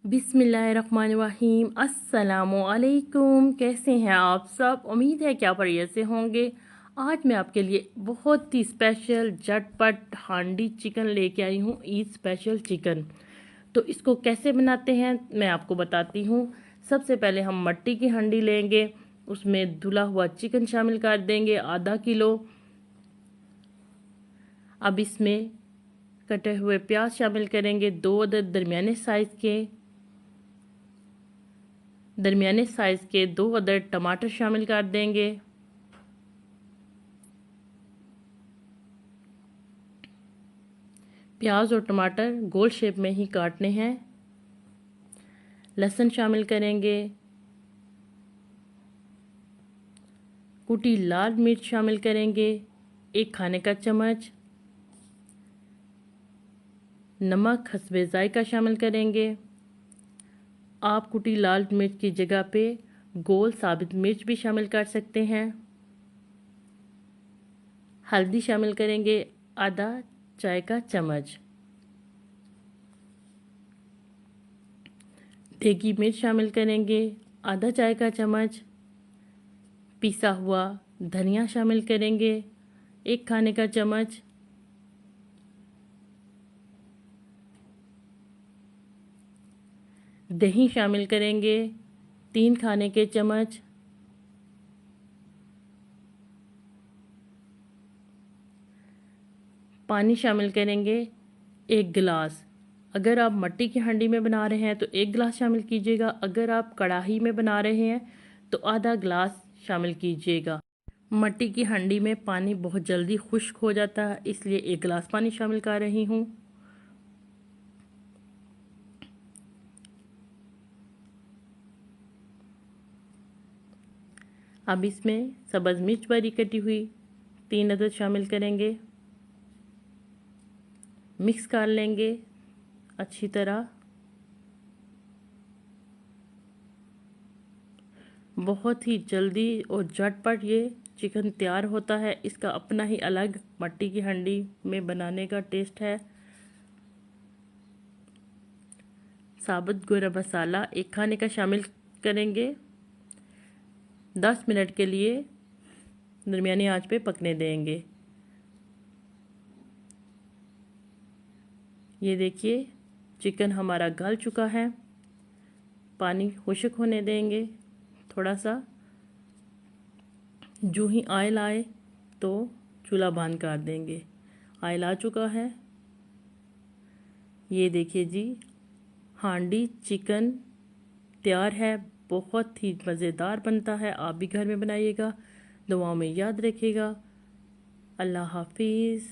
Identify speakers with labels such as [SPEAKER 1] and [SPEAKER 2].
[SPEAKER 1] बिस्मिल्लाहिर्रहमानिर्रहीम। अस्सलामुअलैकुम। कैसे हैं आप सब? उम्मीद है क्या बढ़िया से होंगे। आज मैं आपके लिए बहुत ही स्पेशल झटपट हांडी चिकन लेके आई हूँ, ईद स्पेशल चिकन। तो इसको कैसे बनाते हैं मैं आपको बताती हूँ। सबसे पहले हम मट्टी की हांडी लेंगे, उसमें धुला हुआ चिकन शामिल कर देंगे आधा किलो। अब इसमें कटे हुए प्याज शामिल करेंगे, 2 अदद दरमियाने साइज़ के 2 अदद टमाटर शामिल कर देंगे। प्याज और टमाटर गोल शेप में ही काटने हैं। लहसुन शामिल करेंगे। कुटी लाल मिर्च शामिल करेंगे, 1 खाने का चम्मच। नमक हस्बे जायका शामिल करेंगे। आप कुटी लाल मिर्च की जगह पे गोल साबित मिर्च भी शामिल कर सकते हैं। हल्दी शामिल करेंगे, आधा चाय का चम्मच। देगी मिर्च शामिल करेंगे, आधा चाय का चम्मच। पिसा हुआ धनिया शामिल करेंगे, 1 खाने का चम्मच। दही शामिल करेंगे, 3 खाने के चम्मच। पानी शामिल करेंगे, 1 गिलास। अगर आप मट्टी की हांडी में बना रहे हैं तो 1 गिलास शामिल कीजिएगा, अगर आप कढ़ाई में बना रहे हैं तो आधा गिलास शामिल कीजिएगा। मट्टी की हांडी में पानी बहुत जल्दी खुश्क हो जाता है, इसलिए 1 गिलास पानी शामिल कर रही हूँ। अब इसमें सब्ज़ मिर्च बारीक कटी हुई 3 अदद शामिल करेंगे। मिक्स कर लेंगे अच्छी तरह। बहुत ही जल्दी और झटपट ये चिकन तैयार होता है। इसका अपना ही अलग मट्टी की हांडी में बनाने का टेस्ट है। साबुत गरम मसाला 1 खाने का शामिल करेंगे। 10 मिनट के लिए दरमियानी आंच पे पकने देंगे। ये देखिए चिकन हमारा गल चुका है। पानी खुश्क होने देंगे थोड़ा सा। जो ही ऑयल आए तो चूल्हा बंद कर देंगे। ऑयल आ चुका है। ये देखिए जी, हांडी चिकन तैयार है। बहुत ही मज़ेदार बनता है, आप भी घर में बनाइएगा। दुआओं में याद रखिएगा। अल्लाह हाफिज़।